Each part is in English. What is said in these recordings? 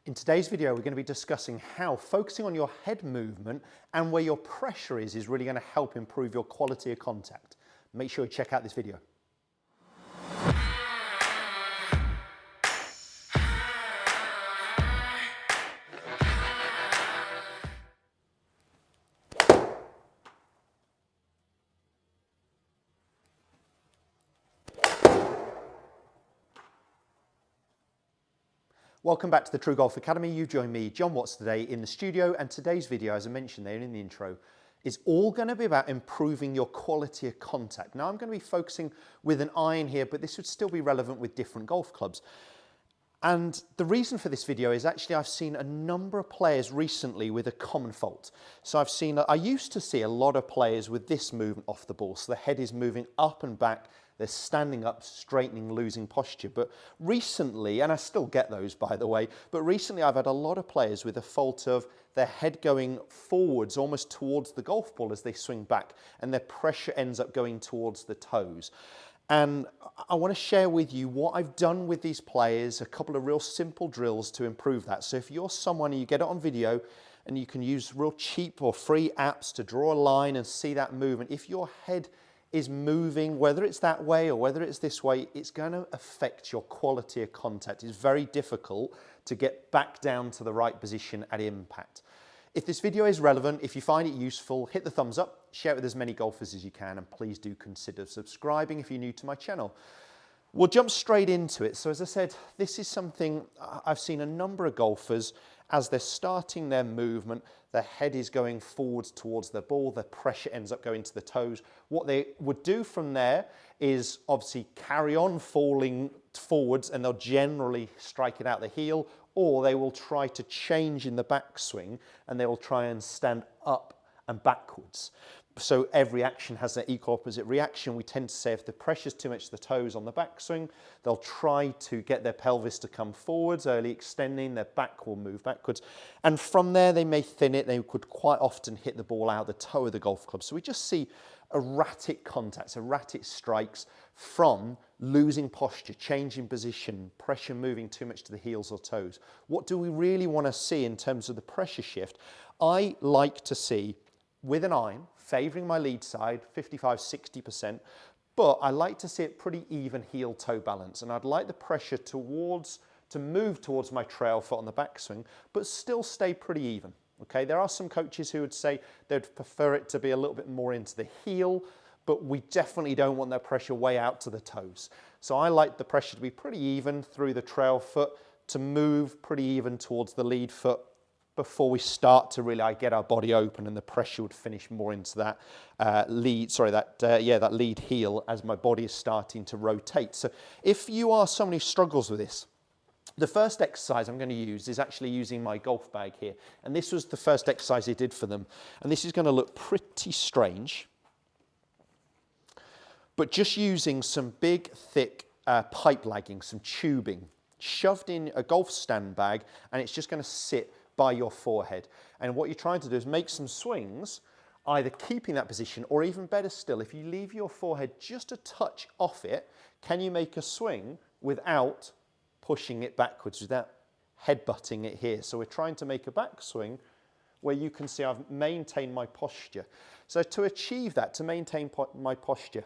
In today's video, we're going to be discussing how focusing on your head movement and where your pressure is really going to help improve your quality of contact. Make sure you check out this video. Welcome back to the TruGolf Academy. You join me, Jon Watts, today in the studio, and today's video, as I mentioned there in the intro, is all going to be about improving your quality of contact. Now, I'm going to be focusing with an iron here, but this would still be relevant with different golf clubs. And the reason for this video is actually I've seen a number of players recently with a common fault. So I used to see a lot of players with this movement off the ball. So the head is moving up and back. They're standing up, straightening, losing posture. But recently, and I still get those by the way, but recently I've had a lot of players with a fault of their head going forwards, almost towards the golf ball as they swing back, and their pressure ends up going towards the toes. And I want to share with you what I've done with these players, a couple of real simple drills to improve that. So if you're someone and you get it on video and you can use real cheap or free apps to draw a line and see that movement, if your head is moving, whether it's that way or whether it's this way, it's going to affect your quality of contact. It's very difficult to get back down to the right position at impact. If this video is relevant, if you find it useful, hit the thumbs up, share it with as many golfers as you can, and please do consider subscribing if you're new to my channel. We'll jump straight into it. So as I said, this is something I've seen a number of golfers, as they're starting their movement, their head is going forwards towards the ball, the pressure ends up going to the toes. What they would do from there is obviously carry on falling forwards, and they'll generally strike it out the heel, or they will try to change in the backswing and they will try and stand up and backwards. So every action has an equal opposite reaction. We tend to say if the pressure's too much to the toes on the backswing, they'll try to get their pelvis to come forwards, early extending, their back will move backwards. And from there, they may thin it. They could quite often hit the ball out the toe of the golf club. So we just see erratic contacts, erratic strikes from losing posture, changing position, pressure moving too much to the heels or toes. What do we really want to see in terms of the pressure shift? I like to see, with an iron, favouring my lead side, 55–60%, but I like to see it pretty even heel-toe balance, and I'd like the pressure to move towards my trail foot on the backswing, but still stay pretty even. Okay, there are some coaches who would say they'd prefer it to be a little bit more into the heel, but we definitely don't want that pressure way out to the toes. So I like the pressure to be pretty even through the trail foot, to move pretty even towards the lead foot before we start to really get our body open, and the pressure would finish more into that that lead heel as my body is starting to rotate. So if you are someone who struggles with this, the first exercise I'm going to use is actually using my golf bag here. And this was the first exercise I did for them. And this is going to look pretty strange, but just using some big, thick pipe lagging, some tubing, shoved in a golf stand bag, and it's just going to sit by your forehead. And what you're trying to do is make some swings, either keeping that position, or even better still, if you leave your forehead just a touch off it, can you make a swing without pushing it backwards, without headbutting it here? So we're trying to make a backswing where you can see I've maintained my posture. So to achieve that, to maintain my posture,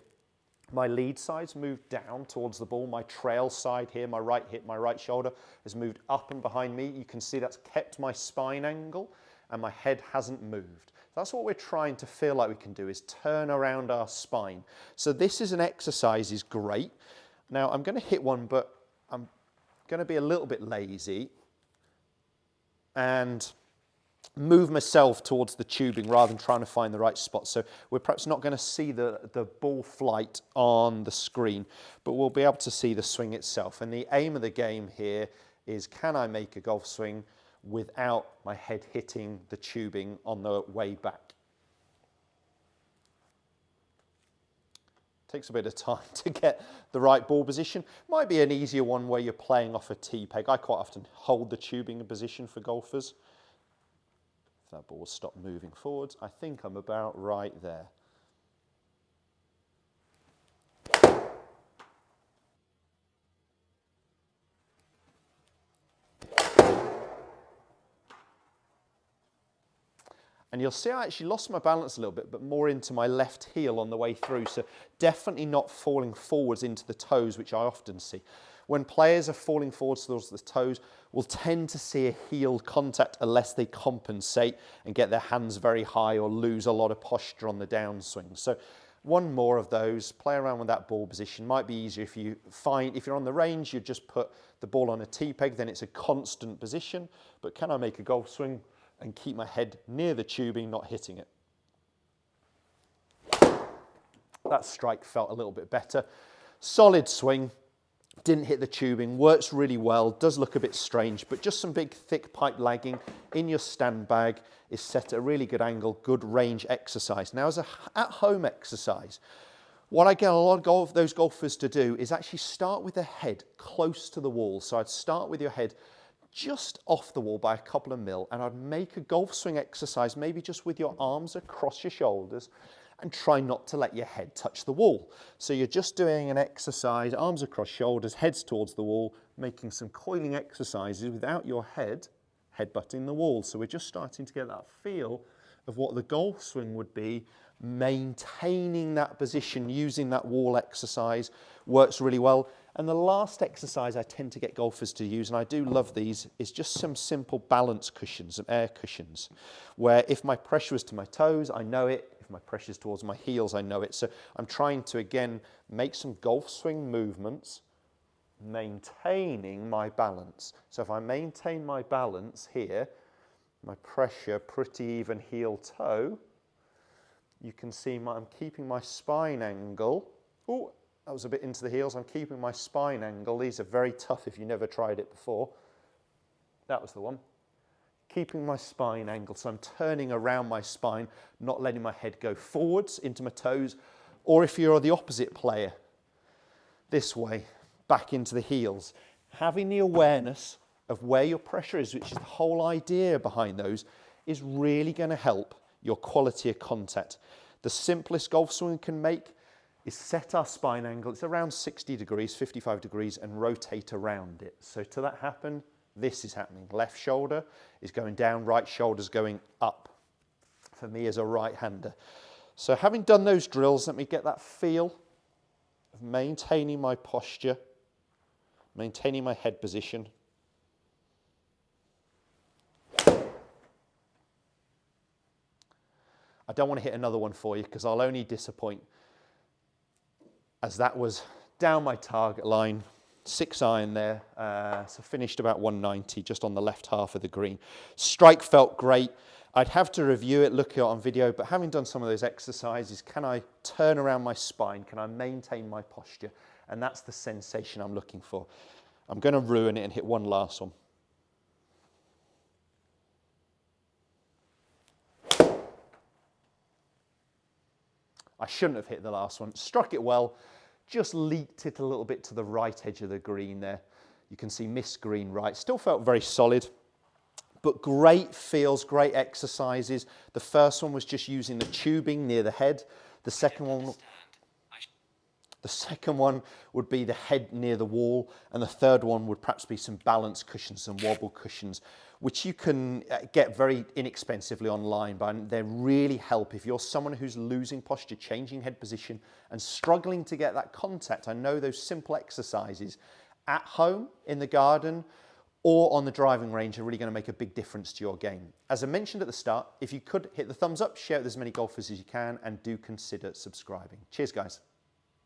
my lead side's moved down towards the ball. My trail side here, my right hip, my right shoulder has moved up and behind me. You can see that's kept my spine angle, and my head hasn't moved. That's what we're trying to feel like we can do, is turn around our spine. So this is an exercise is great. Now I'm going to hit one, but I'm going to be a little bit lazy and move myself towards the tubing rather than trying to find the right spot. So we're perhaps not going to see the ball flight on the screen, but we'll be able to see the swing itself. And the aim of the game here is, can I make a golf swing without my head hitting the tubing on the way back? Takes a bit of time to get the right ball position. Might be an easier one where you're playing off a tee peg. I quite often hold the tubing in position for golfers. If that ball will stop moving forwards, I think I'm about right there. And you'll see I actually lost my balance a little bit, but more into my left heel on the way through. So definitely not falling forwards into the toes, which I often see. When players are falling forwards towards the toes, we'll tend to see a heel contact unless they compensate and get their hands very high or lose a lot of posture on the downswing. So one more of those, play around with that ball position. Might be easier if you're on the range, you just put the ball on a tee peg, then it's a constant position. But can I make a golf swing and keep my head near the tubing, not hitting it? That strike felt a little bit better. Solid swing, didn't hit the tubing, works really well, does look a bit strange, but just some big thick pipe lagging in your stand bag is set at a really good angle, good range exercise. Now as an at-home exercise, what I get a lot of those golfers to do is actually start with their head close to the wall. So I'd start with your head just off the wall by a couple of mil, and I'd make a golf swing exercise, maybe just with your arms across your shoulders, and try not to let your head touch the wall. So you're just doing an exercise, arms across shoulders, heads towards the wall, making some coiling exercises without your headbutting the wall. So we're just starting to get that feel of what the golf swing would be, maintaining that position, using that wall exercise, works really well. And the last exercise I tend to get golfers to use, and I do love these, is just some simple balance cushions, some air cushions, where if my pressure is to my toes, I know it. If my pressure is towards my heels, I know it. So I'm trying to, again, make some golf swing movements, maintaining my balance. So if I maintain my balance here, my pressure pretty even heel toe, you can see I'm keeping my spine angle. Oh, that was a bit into the heels. I'm keeping my spine angle. These are very tough if you never tried it before. That was the one. Keeping my spine angle. So I'm turning around my spine, not letting my head go forwards into my toes. Or if you're the opposite player, this way, back into the heels. Having the awareness of where your pressure is, which is the whole idea behind those, is really going to help your quality of contact. The simplest golf swing we can make is set our spine angle. It's around 60 degrees, 55 degrees, and rotate around it. So to that happen, this is happening. Left shoulder is going down, right shoulder's going up. For me as a right-hander. So having done those drills, let me get that feel of maintaining my posture, maintaining my head position. I don't want to hit another one for you because I'll only disappoint, as that was down my target line, 6 iron there, so finished about 190 just on the left half of the green. Strike felt great. I'd have to review it, look at it on video, but having done some of those exercises, can I turn around my spine? Can I maintain my posture? And that's the sensation I'm looking for. I'm going to ruin it and hit one last one. I shouldn't have hit the last one. Struck it well, just leaked it a little bit to the right edge of the green there. You can see missed green right. Still felt very solid, but great feels, great exercises. The first one was just using the tubing near the head. The second one would be the head near the wall, and the third one would perhaps be some balance cushions and wobble cushions, which you can get very inexpensively online, but they really help if you're someone who's losing posture, changing head position, and struggling to get that contact. I know those simple exercises at home, in the garden, or on the driving range are really going to make a big difference to your game. As I mentioned at the start, if you could hit the thumbs up, share it with as many golfers as you can, and do consider subscribing. Cheers, guys.